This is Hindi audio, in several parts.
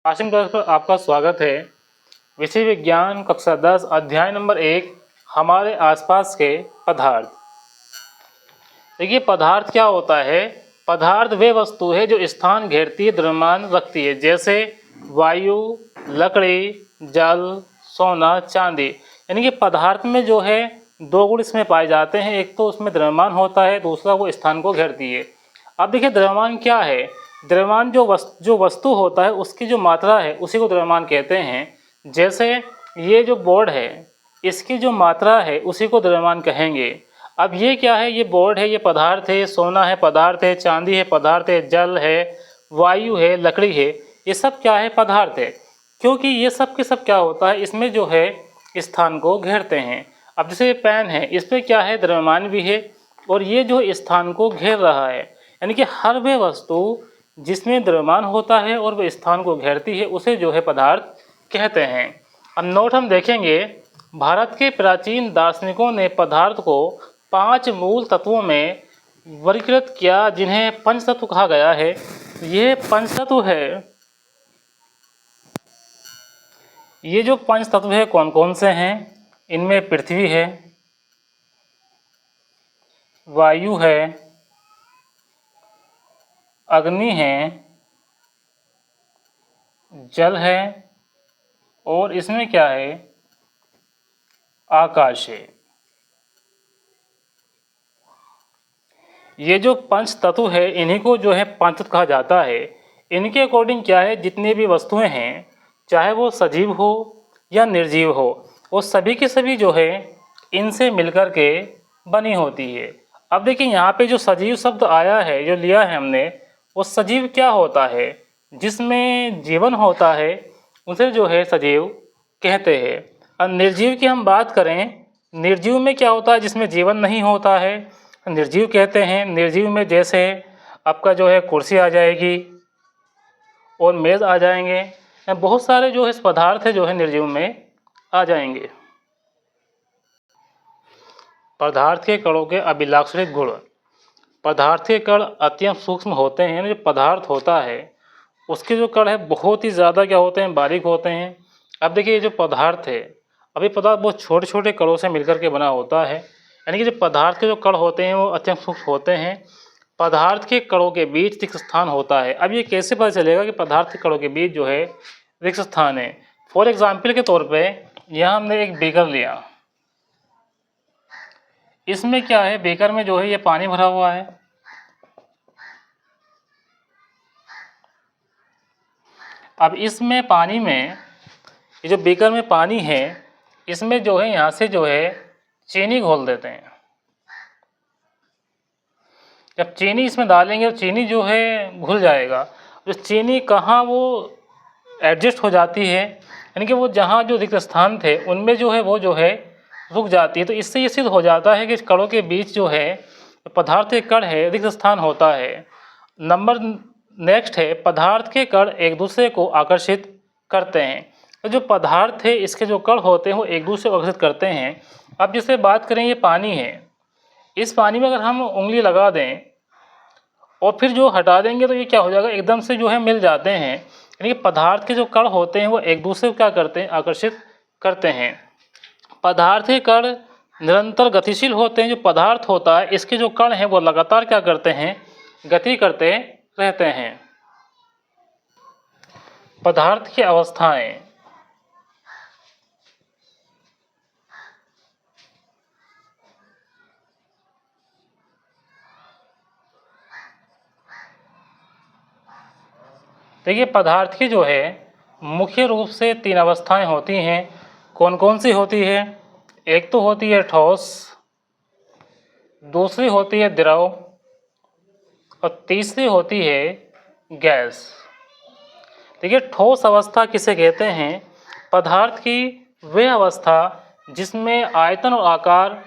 आशिम क्लास पर आपका स्वागत है। विषय विज्ञान कक्षा 10 अध्याय नंबर 1 हमारे आसपास के पदार्थ। देखिए पदार्थ क्या होता है। पदार्थ वे वस्तु है जो स्थान घेरती है, द्रव्यमान रखती है, जैसे वायु, लकड़ी, जल, सोना, चांदी। यानी कि पदार्थ में जो है दो गुण इसमें पाए जाते हैं। एक तो उसमें द्रव्यमान होता है, दूसरा वो स्थान को घेरती है। अब देखिए द्रव्यमान क्या है। द्रव्यमान जो वस्तु होता है उसकी जो मात्रा है उसी को द्रव्यमान कहते हैं। जैसे ये जो बोर्ड है इसकी जो मात्रा है उसी को द्रव्यमान कहेंगे। अब ये क्या है, ये बोर्ड है, ये पदार्थ है, सोना है पदार्थ है, चांदी है पदार्थ है, जल है, वायु है, लकड़ी है, ये सब क्या है, पदार्थ है। क्योंकि ये सब के सब क्या होता है, इसमें जो है स्थान को घेरते हैं। अब जैसे पेन है, इस पर क्या है, द्रव्यमान भी है और ये जो स्थान को घेर रहा है। यानी कि हर वह वस्तु जिसमें द्रव्यमान होता है और वह स्थान को घेरती है उसे जो है पदार्थ कहते हैं। अब नोट हम देखेंगे, भारत के प्राचीन दार्शनिकों ने पदार्थ को 5 मूल तत्वों में वर्गीकृत किया, जिन्हें पंचतत्व कहा गया है। ये पंचतत्व है, ये जो पंचतत्व है कौन कौन से हैं, इनमें पृथ्वी है, वायु है, अग्नि है, जल है और इसमें क्या है, आकाश है। ये जो पंच तत्व है इन्हीं को जो है पंचतत्व कहा जाता है। इनके अकॉर्डिंग क्या है, जितनी भी वस्तुएं हैं चाहे वो सजीव हो या निर्जीव हो, वो सभी के सभी जो है इनसे मिलकर के बनी होती है। अब देखिए यहाँ पे जो सजीव शब्द आया है, जो लिया है हमने, वो सजीव क्या होता है, जिसमें जीवन होता है उसे जो है सजीव कहते हैं। और निर्जीव की हम बात करें, निर्जीव में क्या होता है, जिसमें जीवन नहीं होता है, निर्जीव कहते हैं। निर्जीव में जैसे आपका जो है कुर्सी आ जाएगी और मेज़ आ जाएंगे, बहुत सारे जो है पदार्थ है जो है निर्जीव में आ जाएंगे। पदार्थ के कणों के अभिलाक्षणिक गुण। पदार्थ के कण अत्यंत सूक्ष्म होते हैं। जो पदार्थ होता है उसके जो कण है बहुत ही ज़्यादा क्या होते हैं, बारीक होते हैं। अब देखिए ये जो पदार्थ है, अभी पदार्थ बहुत छोटे छोटे कणों से मिलकर के बना होता है। यानी कि जो पदार्थ के जो कण होते हैं वो अत्यंत सूक्ष्म होते हैं। पदार्थ के कणों के बीच रिक्त स्थान होता है। अब ये कैसे पता चलेगा कि पदार्थ के कणों के बीच जो है रिक्त स्थान है। फॉर एग्जाम्पल के तौर पे यहाँ हमने एक बीकर लिया, इसमें क्या है, बीकर में जो है ये पानी भरा हुआ है। अब इसमें पानी में, ये जो बीकर में पानी है इसमें जो है यहाँ से जो है चीनी घोल देते हैं। जब चीनी इसमें डालेंगे तो चीनी जो है घुल जाएगा। जो चीनी कहाँ वो एडजस्ट हो जाती है, यानी कि वो जहाँ जो रिक्त स्थान थे उनमें जो है वो जो है रुक जाती है। तो इससे ये सिद्ध हो जाता है कि कणों के बीच जो है पदार्थ के कण है रिक्त स्थान होता है। नंबर नेक्स्ट है, पदार्थ के कण एक दूसरे को आकर्षित करते हैं। तो जो पदार्थ है इसके जो कण होते हैं वो एक दूसरे को आकर्षित करते हैं। अब जैसे बात करें, ये पानी है, इस पानी में अगर हम उंगली लगा दें और फिर जो हटा देंगे तो ये क्या हो जाएगा, एकदम से जो है मिल जाते हैं। यानी कि पदार्थ के जो कण होते हैं वो एक दूसरे को क्या करते हैं, आकर्षित करते हैं। पदार्थ के कण निरंतर गतिशील होते हैं। जो पदार्थ होता है इसके जो कण हैं वो लगातार क्या करते हैं, गति करते रहते हैं। पदार्थ की अवस्थाएं। देखिए पदार्थ की जो है मुख्य रूप से 3 अवस्थाएं होती हैं। कौन कौन सी होती है, एक तो होती है ठोस, दूसरी होती है द्रव और तीसरी होती है गैस। देखिए ठोस अवस्था किसे कहते हैं, पदार्थ की वह अवस्था जिसमें आयतन और आकार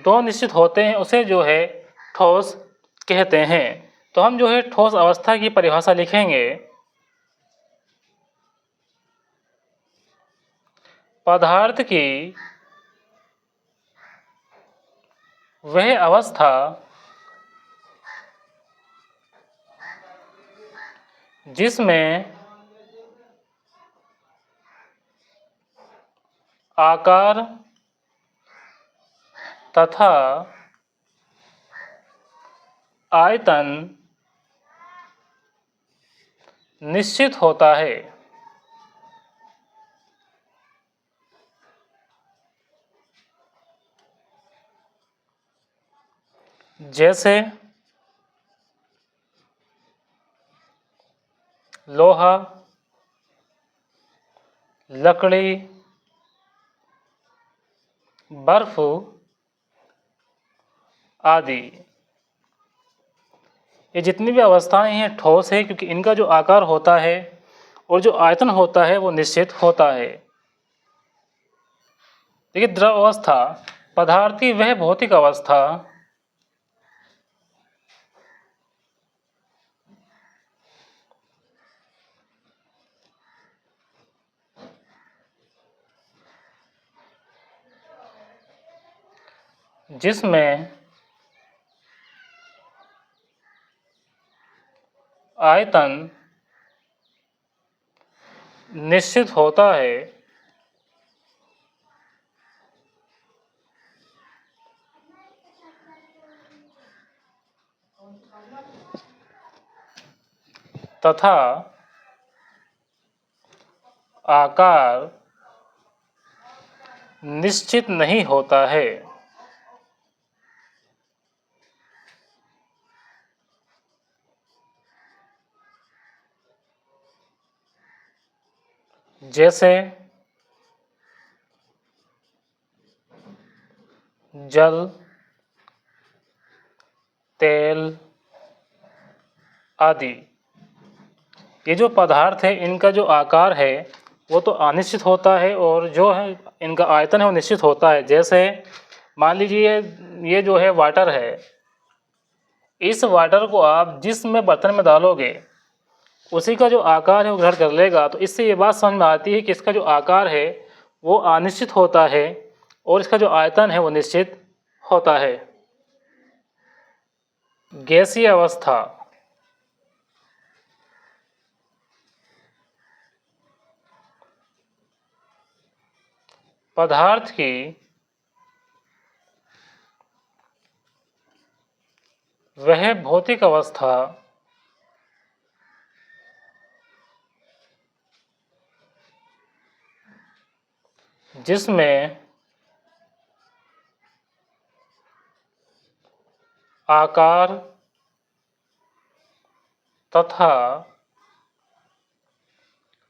दो निश्चित होते हैं उसे जो है ठोस कहते हैं। तो हम जो है ठोस अवस्था की परिभाषा लिखेंगे। पदार्थ की वह अवस्था जिसमें आकार तथा आयतन निश्चित होता है। जैसे लोहा, लकड़ी, बर्फ आदि। ये जितनी भी अवस्थाएं हैं ठोस है, क्योंकि इनका जो आकार होता है और जो आयतन होता है वो निश्चित होता है। देखिए, द्रव अवस्था पदार्थ की वह भौतिक अवस्था जिसमें आयतन निश्चित होता है तथा आकार निश्चित नहीं होता है। जैसे जल, तेल आदि। ये जो पदार्थ है इनका जो आकार है वो तो अनिश्चित होता है, और जो है इनका आयतन है वो निश्चित होता है। जैसे मान लीजिए ये जो है वाटर है, इस वाटर को आप जिस में बर्तन में डालोगे उसी का जो आकार है वो ग्रहण कर लेगा। तो इससे ये बात समझ में आती है कि इसका जो आकार है वो अनिश्चित होता है और इसका जो आयतन है वो निश्चित होता है। गैसीय अवस्था पदार्थ की वह भौतिक अवस्था जिसमें आकार तथा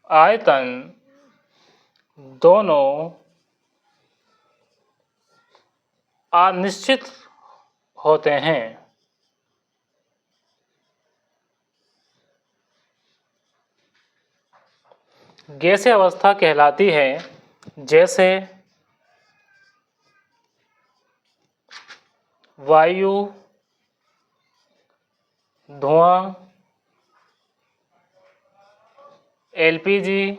आयतन दोनों अनिश्चित होते हैं। गैसीय अवस्था कहलाती है जैसे वायु, धुआं, एलपीजी,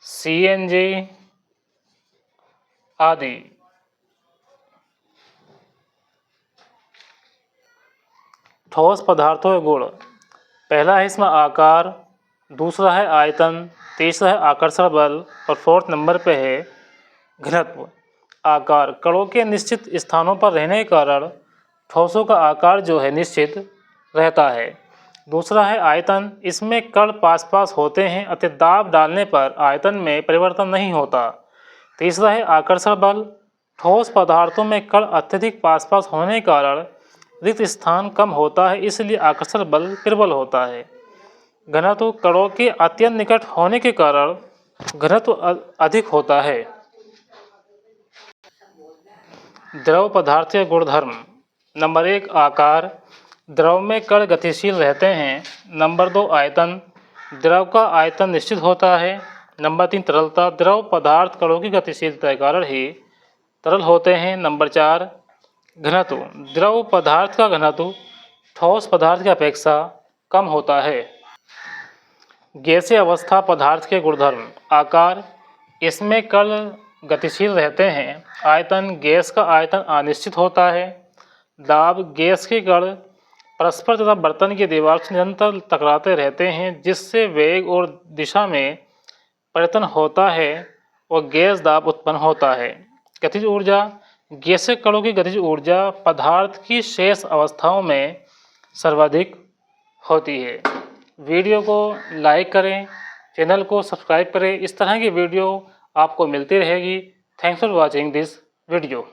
सीएनजी आदि। ठोस पदार्थों के गुण, पहला है इसमें आकार, दूसरा है आयतन, तीसरा है आकर्षण बल और फोर्थ नंबर पे है घनत्व। आकार, कणों के निश्चित स्थानों पर रहने के कारण ठोसों का आकार जो है निश्चित रहता है। दूसरा है आयतन, इसमें कण पास पास होते हैं अतः दाब डालने पर आयतन में परिवर्तन नहीं होता। तीसरा है आकर्षण बल, ठोस पदार्थों में कण अत्यधिक पास पास होने के कारण रिक्त स्थान कम होता है, इसलिए आकर्षण बल प्रबल होता है। घनत्व, कणों के अत्यंत निकट होने के कारण घनत्व अधिक होता है। द्रव पदार्थ के गुणधर्म, नंबर 1 आकार, द्रव में कण गतिशील रहते हैं। नंबर 2 आयतन, द्रव का आयतन निश्चित होता है। नंबर 3 तरलता, द्रव पदार्थ कणों की गतिशीलता के कारण ही तरल होते हैं। नंबर 4 घनत्व, द्रव पदार्थ का घनत्व ठोस पदार्थ की अपेक्षा कम होता है। गैसीय अवस्था पदार्थ के गुणधर्म, आकार, इसमें कण गतिशील रहते हैं। आयतन, गैस का आयतन अनिश्चित होता है। दाब, गैस के कण परस्पर तथा बर्तन की दीवार से निरंतर टकराते रहते हैं जिससे वेग और दिशा में परिवर्तन होता है। व गैस दाब उत्पन्न होता है। गतिज ऊर्जा, गैसीय कणों की गतिज ऊर्जा पदार्थ की शेष अवस्थाओं में सर्वाधिक होती है। वीडियो को लाइक करें, चैनल को सब्सक्राइब करें। इस तरह की वीडियो आपको मिलती रहेगी। Thanks for watching this video.